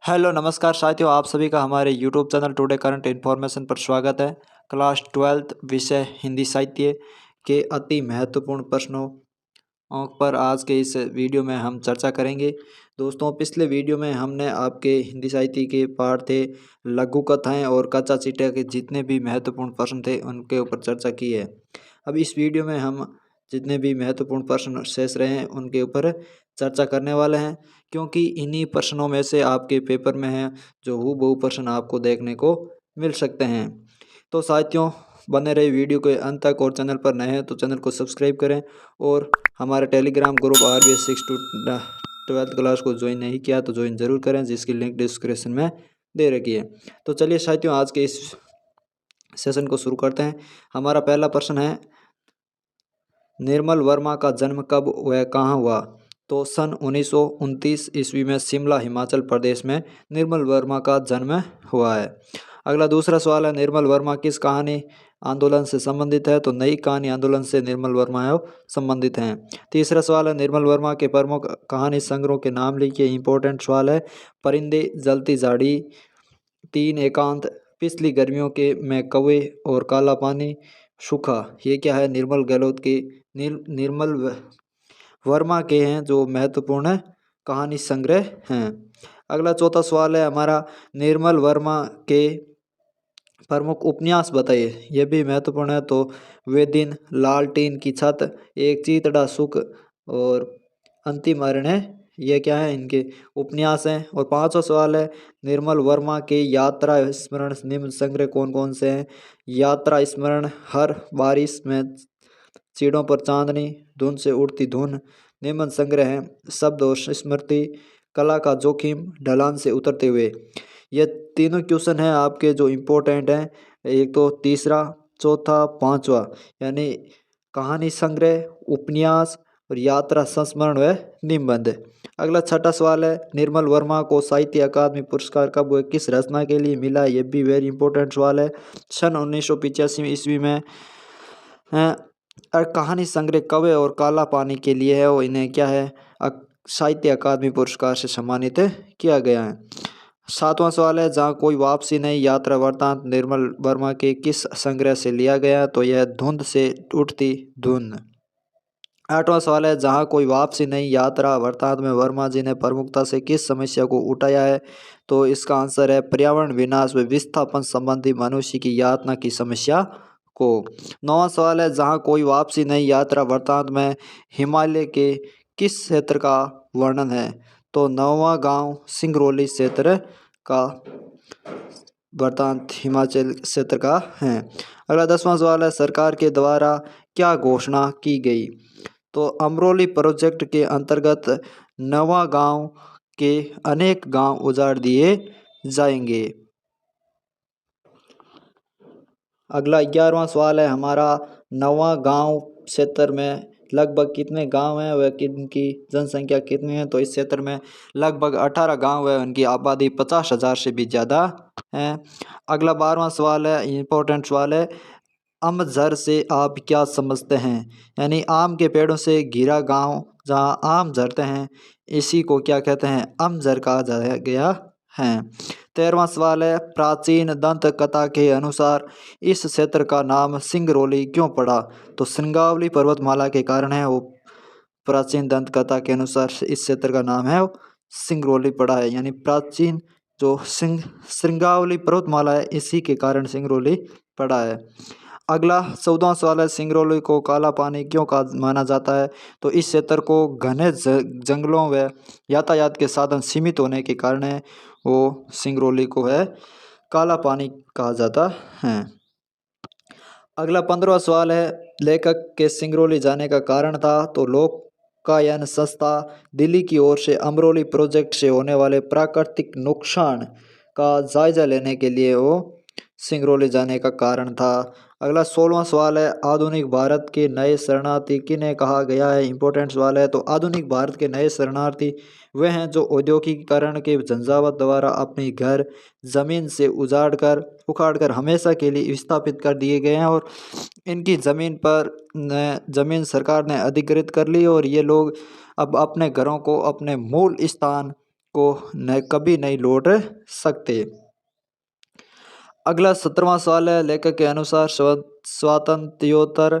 Hello नमस्कार साथियों, आप सभी का हमारे YouTube channel today current information पर स्वागत है। क्लास 12th विषय हिंदी साहित्य के अति महत्वपूर्ण प्रश्नों पर आज के इस वीडियो में हम चर्चा करेंगे। दोस्तों, पिछले वीडियो में हमने आपके हिंदी साहित्य के पाठ थे, लघु कथाएं और कच्चा चिट्ठा के जितने भी महत्वपूर्ण प्रश्न थे उनके ऊपर चर्चा की है। अब इस वीडियो में हम जितने भी महत्वपूर्ण प्रश्न शेष रहे हैं उनके ऊपर चर्चा करने वाले हैं, क्योंकि इन्हीं प्रश्नों में से आपके पेपर में हैं जो हूबहू प्रश्न आपको देखने को मिल सकते हैं। तो साथियों, बने रहे वीडियो के अंत तक और चैनल पर नए हैं तो चैनल को सब्सक्राइब करें और हमारे Telegram group RBS 6 to 12th class को ज्वाइन नहीं किया तो ज्वाइन जरूर करें, जिसकी लिंक डिस्क्रिप्शन में दे रखी है। तो चलिए साथियों, आज के इस सेशन को शुरू करते हैं। हमारा पहला प्रश्न है, निर्मल वर्मा का जन्म कब व कहाँ हुआ? तो सन 1929 ईस्वी में शिमला हिमाचल प्रदेश में निर्मल वर्मा का जन्म हुआ है। अगला दूसरा सवाल है, निर्मल वर्मा किस कहानी आंदोलन से संबंधित है? तो नई कहानी आंदोलन से निर्मल वर्मा है संबंधित हैं। तीसरा सवाल है, निर्मल वर्मा के प्रमुख कहानी संग्रह के नाम लिखिए। इंपॉर्टेंट सवाल है। परिंदे, जलती झाड़ी, 3 एकांत, पिछली गर्मियों के में कौवे और काला पानी, सूखा। ये क्या है? निर्मल गहलोत के निर्मल वर्मा के हैं जो महत्वपूर्ण कहानी संग्रह हैं। अगला चौथा सवाल है हमारा, निर्मल वर्मा के प्रमुख उपन्यास बताइए। यह भी महत्वपूर्ण है। तो वे दिन, लालटेन की छत, एक चीतड़ा सुख और अंतिम अरण्य, ये क्या है? इनके उपन्यास हैं। और पांचवा सवाल है, निर्मल वर्मा के यात्रा स्मरण निम्न संग्रह कौन कौन से हैं? यात्रा स्मरण, हर बारिश में चीड़ों पर चांदनी, धुन से उड़ती धुन। निम्न संग्रह हैं शब्द और स्मृति, कला का जोखिम, ढलान से उतरते हुए। ये तीनों क्वेश्चन हैं आपके जो इम्पोर्टेंट हैं। एक तो तीसरा, चौथा, पांचवा, यानी कहानी संग्रह, उपन्यास और यात्रा संस्मरण व निबंध। अगला छठा सवाल है, निर्मल वर्मा को साहित्य अकादमी पुरस्कार कब व किस रचना के लिए मिला? ये भी वेरी इंपॉर्टेंट सवाल है। सन 1985 ईस्वी में कहानी संग्रह कौवे और काला पानी के लिए है और इन्हें क्या है? साहित्य अकादमी पुरस्कार से सम्मानित किया गया है। सातवां सवाल है, जहाँ कोई वापसी नहीं, यात्रा वृतांत निर्मल वर्मा के किस संग्रह से लिया गया? तो यह धुंध से उठती धुन। आठवां सवाल है, जहाँ कोई वापसी नहीं, यात्रा वृतांत में वर्मा जी ने प्रमुखता से किस समस्या को उठाया है? तो इसका आंसर है पर्यावरण विनाश व विस्थापन संबंधी मनुष्य की यातना की समस्या को। नौवां सवाल है, जहाँ कोई वापसी नहीं, यात्रा वृतांत में हिमालय के किस क्षेत्र का वर्णन है? तो नौवां गांव सिंगरौली क्षेत्र का वृतांत हिमाचल क्षेत्र का है। अगला 10वां सवाल है, सरकार के द्वारा क्या घोषणा की गई? तो अमरोली प्रोजेक्ट के अंतर्गत नवा गांव के अनेक गांव उजाड़ दिए जाएंगे। अगला 11वां सवाल है हमारा, नवा गांव क्षेत्र में लगभग कितने गांव हैं व किनकी जनसंख्या कितनी है? तो इस क्षेत्र में लगभग 18 गांव है, उनकी आबादी 50,000 से भी ज़्यादा है। अगला 12वां सवाल है, इम्पोर्टेंट सवाल है, अमझर से आप क्या समझते हैं? यानी आम के पेड़ों से घिरा गांव जहां आम झरते हैं, इसी को क्या कहते हैं? अमझर कहा जाया गया है। 13वां सवाल है, प्राचीन दंत कथा के अनुसार इस क्षेत्र का नाम सिंगरौली क्यों पड़ा? तो श्रृंगावली पर्वतमाला के कारण है वो। प्राचीन दंत कथा के अनुसार इस क्षेत्र का नाम है सिंगरौली पड़ा है, यानी प्राचीन जो श्रृंगावली पर्वतमाला है इसी के कारण सिंगरौली पड़ा है। अगला 14वां सवाल है, सिंगरौली को काला पानी क्यों माना जाता है? तो इस क्षेत्र को घने जंगलों व यातायात के साधन सीमित होने के कारण है वो सिंगरौली को है काला पानी कहा जाता है। अगला 15वां सवाल है, लेखक के सिंगरौली जाने का कारण था? तो लोकायन संस्था दिल्ली की ओर से अमरोली प्रोजेक्ट से होने वाले प्राकृतिक नुकसान का जायजा लेने के लिए वो सिंगरौली जाने का कारण था। अगला 16वां सवाल है, आधुनिक भारत के नए शरणार्थी किन्हें कहा गया है? इंपॉर्टेंट सवाल है। तो आधुनिक भारत के नए शरणार्थी वे हैं जो औद्योगिकीकरण के झंझावात द्वारा अपनी घर जमीन से उखाड़कर हमेशा के लिए विस्थापित कर दिए गए हैं और इनकी जमीन सरकार ने अधिकृत कर ली और ये लोग अब अपने घरों को, अपने मूल स्थान को कभी नहीं लौट सकते। अगला 17वां सवाल है, लेखक के अनुसार स्वातंत्र्योत्तर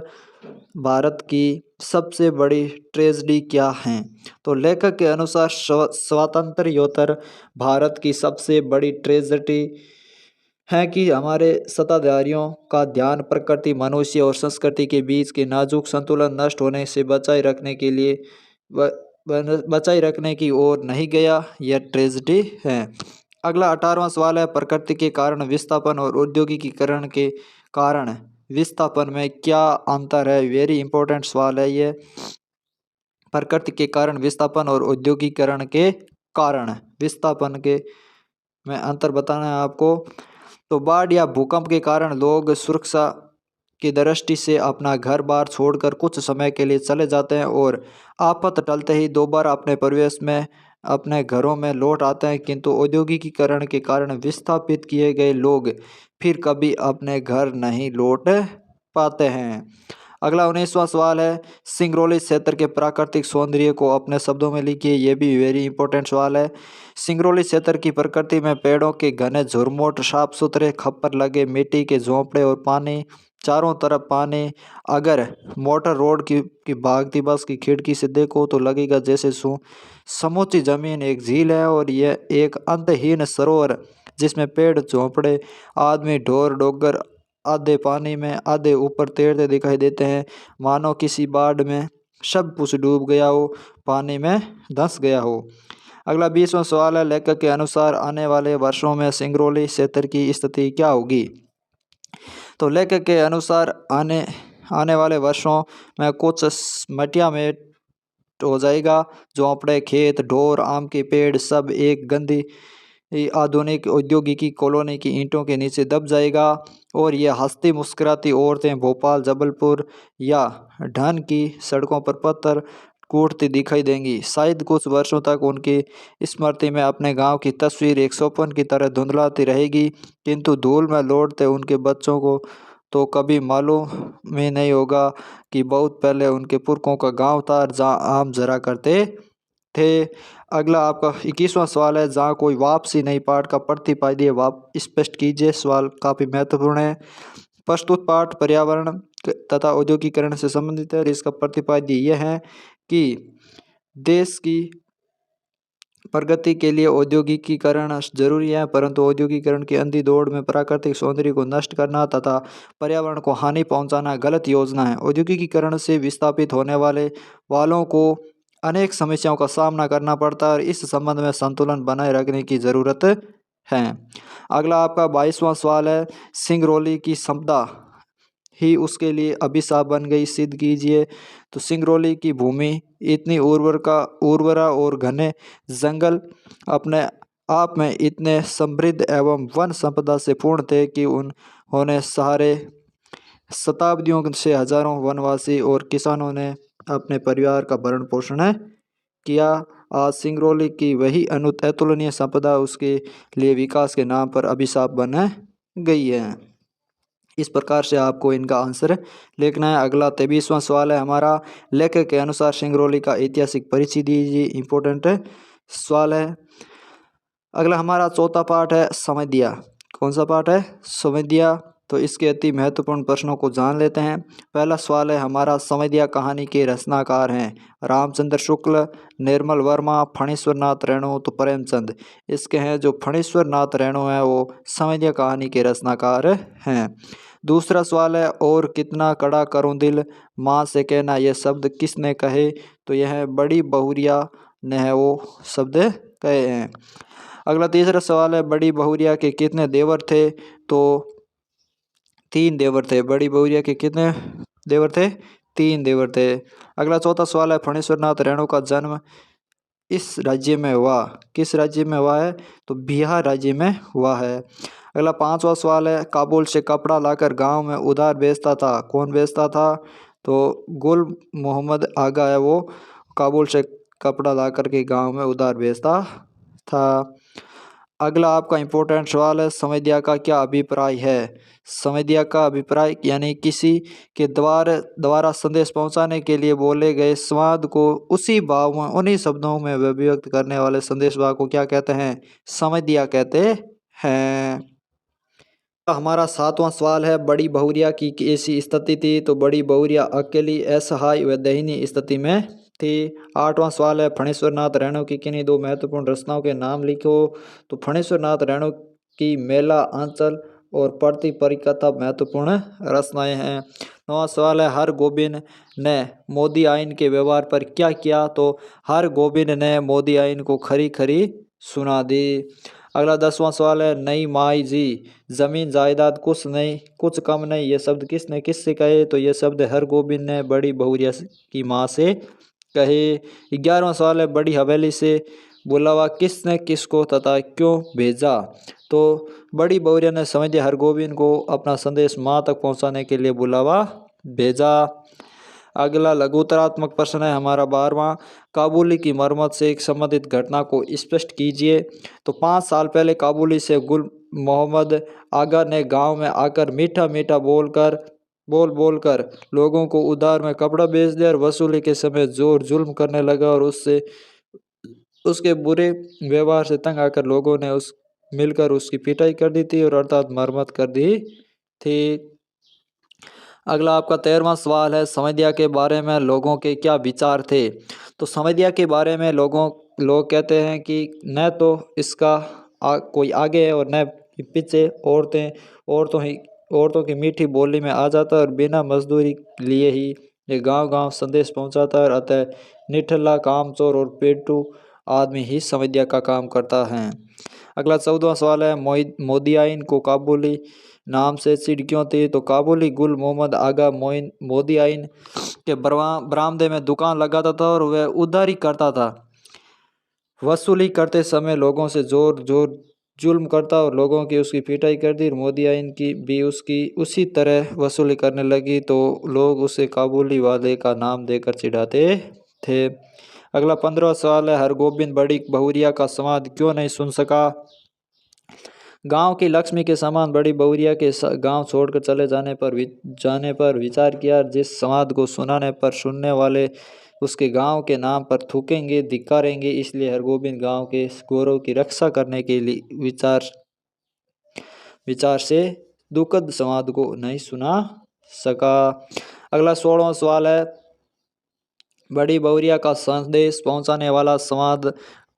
भारत की सबसे बड़ी ट्रेजेडी क्या है? तो लेखक के अनुसार स्वातंत्र्योत्तर भारत की सबसे बड़ी ट्रेजेडी है कि हमारे सत्ताधारियों का ध्यान प्रकृति, मनुष्य और संस्कृति के बीच के नाजुक संतुलन नष्ट होने से बचाए रखने की ओर नहीं गया। यह ट्रेजेडी है। अगला 18वां सवाल है, प्रकृति के कारण विस्थापन और औद्योगिकीकरण के कारण विस्थापन में क्या अंतर है? वेरी इंपॉर्टेंट सवाल है ये। प्रकृति के कारण विस्थापन और औद्योगिकीकरण के कारण विस्थापन के में अंतर बताना है आपको। तो बाढ़ या भूकंप के कारण लोग सुरक्षा की दृष्टि से अपना घर बार छोड़कर कुछ समय के लिए चले जाते हैं और आफत टलते ही दोबारा अपने परिवेश में अपने घरों में लौट आते हैं, किंतु औद्योगिकीकरण के कारण विस्थापित किए गए लोग फिर कभी अपने घर नहीं लौट पाते हैं। अगला 19वां सवाल है, सिंगरौली क्षेत्र के प्राकृतिक सौंदर्य को अपने शब्दों में लिखिए। ये भी वेरी इंपॉर्टेंट सवाल है। सिंगरौली क्षेत्र की प्रकृति में पेड़ों के घने झुरमुट, साफ सुथरे खप्पर लगे मिट्टी के झोंपड़े और पानी, चारों तरफ पानी। अगर मोटर रोड की भागती बस की खिड़की से देखो तो लगेगा जैसे समूची जमीन एक झील है और यह एक अंतहीन सरोवर जिसमें पेड़, झोंपड़े, आदमी, ढोर डोगर आधे पानी में आधे ऊपर तैरते दिखाई देते हैं, मानो किसी बाढ़ में सब कुछ डूब गया हो, पानी में धंस गया हो। अगला 20वां सवाल है, लेखक के अनुसार आने वाले वर्षों में सिंगरौली क्षेत्र की स्थिति क्या होगी? तो लेखक के अनुसार आने वाले वर्षों में कुछ मटिया में हो जाएगा, झोंपड़े, खेत, ढोर, आम के पेड़ सब एक गंदी आधुनिक औद्योगिकी कॉलोनी की ईंटों के नीचे दब जाएगा और ये हंसती मुस्कुराती औरतें भोपाल, जबलपुर या ढान की सड़कों पर पत्थर कूटती दिखाई देंगी। शायद कुछ वर्षों तक उनकी स्मृति में अपने गांव की तस्वीर एक स्वप्न की तरह धुंधलाती रहेगी, किंतु धूल में लौटते उनके बच्चों को तो कभी मालूम ही नहीं होगा कि बहुत पहले उनके पुरखों का गांव था जहाँ आम जरा करते थे। अगला आपका 21वां सवाल है, जहाँ कोई वापसी नहीं, पाठ का प्रतिपाद्य स्पष्ट कीजिए। सवाल काफ़ी महत्वपूर्ण है। प्रस्तुत पाठ पर्यावरण तथा औद्योगिकीकरण से संबंधित है। इसका प्रतिपाद्य यह है कि देश की प्रगति के लिए औद्योगिकीकरण जरूरी है, परंतु औद्योगिकीकरण की अंधी दौड़ में प्राकृतिक सौंदर्य को नष्ट करना तथा पर्यावरण को हानि पहुंचाना गलत योजना है। औद्योगिकीकरण से विस्थापित होने वालों को अनेक समस्याओं का सामना करना पड़ता है और इस संबंध में संतुलन बनाए रखने की जरूरत है। अगला आपका 22वां सवाल है, सिंगरौली की संपदा ही उसके लिए अभिशाप बन गई, सिद्ध कीजिए। तो सिंगरौली की भूमि इतनी उर्वरा और घने जंगल अपने आप में इतने समृद्ध एवं वन संपदा से पूर्ण थे कि उन्होंने सहारे शताब्दियों से हजारों वनवासी और किसानों ने अपने परिवार का भरण पोषण किया। आज सिंगरौली की वही अतुलनीय संपदा उसके लिए विकास के नाम पर अभिशाप बन गई है। इस प्रकार से आपको इनका आंसर लिखना है। अगला 23वां सवाल है हमारा, लेखक के अनुसार सिंगरौली का ऐतिहासिक परिचय दीजिए। इंपॉर्टेंट सवाल है। अगला हमारा चौथा पाठ है समयदिया। कौन सा पाठ है? समयदिया। तो इसके अति महत्वपूर्ण प्रश्नों को जान लेते हैं। पहला सवाल है हमारा, समयदिया कहानी के रचनाकार हैं रामचंद्र शुक्ल, निर्मल वर्मा, फणीश्वर नाथ रेणु तो प्रेमचंद। इसके हैं जो फणीश्वर नाथ रेणु हैं वो समयदिया कहानी के रचनाकार हैं। दूसरा सवाल है, और कितना कड़ा करूं दिल माँ से कहना, यह शब्द किसने कहे? तो यह बड़ी बहुरिया ने है वो शब्द कहे हैं। अगला तीसरा सवाल है, बड़ी बहुरिया के कितने देवर थे? तो 3 देवर थे। बड़ी बहुरिया के कितने देवर थे? 3 देवर थे। अगला चौथा सवाल है, फणीश्वर नाथ रेणु का जन्म इस राज्य में हुआ। किस राज्य में हुआ है? तो बिहार राज्य में हुआ है। अगला 5वां सवाल है, काबुल से कपड़ा लाकर गांव में उधार बेचता था। कौन बेचता था? तो गुल मोहम्मद आगा है वो काबुल से कपड़ा ला कर के गाँव में उधार बेचता था। अगला आपका इम्पोर्टेंट सवाल है, संविदा का क्या अभिप्राय है। संविदा का अभिप्राय यानी किसी के द्वारा संदेश पहुंचाने के लिए बोले गए संवाद को उसी भाव में उन्हीं शब्दों में अभिव्यक्त करने वाले संदेश भाग को क्या कहते हैं, संविदा कहते हैं। हमारा 7वां सवाल है, बड़ी बहुरिया की ऐसी स्थिति थी। तो बड़ी बहुरिया अकेली असहाय व दयनीय स्थिति में थी। 8वां सवाल है, फणेश्वर नाथ रेणु की किन्हीं दो महत्वपूर्ण रचनाओं के नाम लिखो। तो फणेश्वर नाथ रेणु की मेला, आंचल और प्रति परिकथा महत्वपूर्ण रचनाएं हैं। 9वां सवाल है, हर गोबिंद ने मोदी आइन के व्यवहार पर क्या किया। तो हर गोबिंद ने मोदी आइन को खरी खरी सुना दी। अगला 10वां सवाल है, नई माई जी जमीन जायदाद कुछ नहीं कुछ कम नहीं, ये शब्द किसने किससे कहे। तो ये शब्द हर गोबिंद ने बड़ी बहुरिया की माँ से कहे। 11वां सवाल है, बड़ी हवेली से बुलावा किसने किसको तथा क्यों भेजा। तो बड़ी बहुरिया ने समझे हरगोबिंद को अपना संदेश माँ तक पहुँचाने के लिए बुलावा भेजा। अगला लघुतरात्मक प्रश्न है हमारा 12वां, काबुली की मरम्मत से एक संबंधित घटना को स्पष्ट कीजिए। तो 5 साल पहले काबुली से गुल मोहम्मद आगा ने गांव में आकर मीठा मीठा बोल लोगों को उधार में कपड़ा बेच दिया और वसूली के समय जोर जुल्म करने लगा और उसके बुरे व्यवहार से तंग आकर लोगों ने मिलकर उसकी पिटाई कर दी थी और अर्थात मरम्मत कर दी थी। अगला आपका 13वां सवाल है, संविदा के बारे में लोगों के क्या विचार थे। तो संविदा के बारे में लोग कहते हैं कि न तो इसका कोई आगे है और न पीछे। औरतों की मीठी बोली में आ जाता है और बिना मजदूरी लिए ही ये गांव संदेश पहुंचाता है। अतः निठल्ला, कामचोर और पेटू आदमी ही संविदा का काम करता है। अगला 14वां सवाल है, मोदी आइन को काबुली नाम से चिढ़ क्यों थी। तो काबुली गुल मोहम्मद आगा मोदी आइन के बरामदे में दुकान लगाता था और वह उधारी करता था। वसूली करते समय लोगों से जोर जुल्म करता और लोगों की उसकी पिटाई कर दी। मोदी आइन की भी उसकी उसी तरह वसूली करने लगी तो लोग उसे काबुली वाले का नाम देकर चिढ़ाते थे। अगला 15वां सवाल है, हरगोबिंद बड़ी बहुरिया का संवाद क्यों नहीं सुन सका। गांव की लक्ष्मी के समान बड़ी बहुरिया के गांव छोड़कर चले जाने पर विचार किया। जिस संवाद को सुनाने पर सुनने वाले उसके गांव के नाम पर थूकेंगे, धिक्कारेंगे, इसलिए हरगोबिंद गांव के गौरव की रक्षा करने के लिए विचार से दुखद संवाद को नहीं सुना सका। अगला 16वां सवाल है, बड़ी बहुरिया का संदेश पहुंचाने वाला संवाद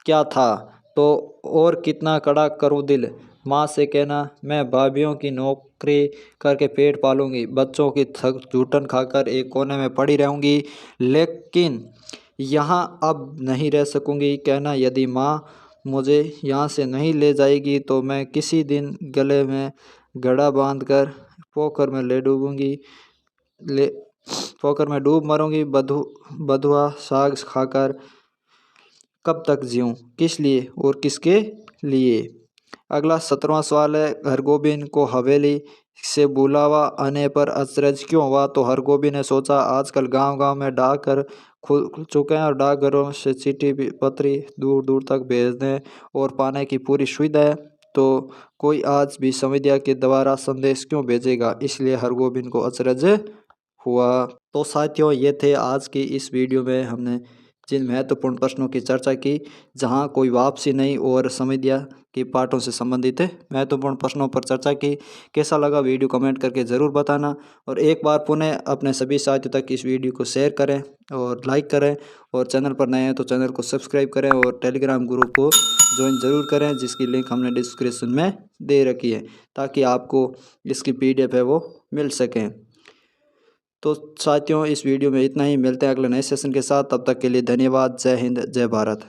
क्या था। तो और कितना कड़ा करूं दिल, माँ से कहना मैं भाभीियों की नौकरी करके पेट पालूंगी, बच्चों की थक जूठन खाकर एक कोने में पड़ी रहूंगी, लेकिन यहाँ अब नहीं रह सकूंगी। कहना यदि माँ मुझे यहाँ से नहीं ले जाएगी तो मैं किसी दिन गले में घड़ा बांधकर पोखर में डूब मरूंगी। बधुआ साग खाकर कब तक जीऊं, किस लिए और किसके लिए। अगला 17वां सवाल है, हरगोबिंद को हवेली से बुलावा आने पर अचरज क्यों हुआ। तो हरगोबिंद ने सोचा आजकल गांव में डाकघर खुल चुके हैं और डाकघरों से चिट्ठी पत्री दूर दूर तक भेजने और पाने की पूरी सुविधा है, तो कोई आज भी संविदा के द्वारा संदेश क्यों भेजेगा, इसलिए हरगोबिंद को अचरज हुआ। तो साथियों, ये थे आज की इस वीडियो में हमने जिन महत्वपूर्ण प्रश्नों की चर्चा की, जहां कोई वापसी नहीं और संविदा के पाठों से संबंधित महत्वपूर्ण प्रश्नों पर चर्चा की। कैसा लगा वीडियो कमेंट करके ज़रूर बताना और एक बार पुनः अपने सभी साथियों तक इस वीडियो को शेयर करें और लाइक करें और चैनल पर नए हैं तो चैनल को सब्सक्राइब करें और टेलीग्राम ग्रुप को ज्वाइन ज़रूर करें, जिसकी लिंक हमने डिस्क्रिप्शन में दे रखी है, ताकि आपको इसकी PDF है वो मिल सकें। तो साथियों, इस वीडियो में इतना ही, मिलते हैं अगले नए सेशन के साथ। तब तक के लिए धन्यवाद। जय हिंद, जय भारत।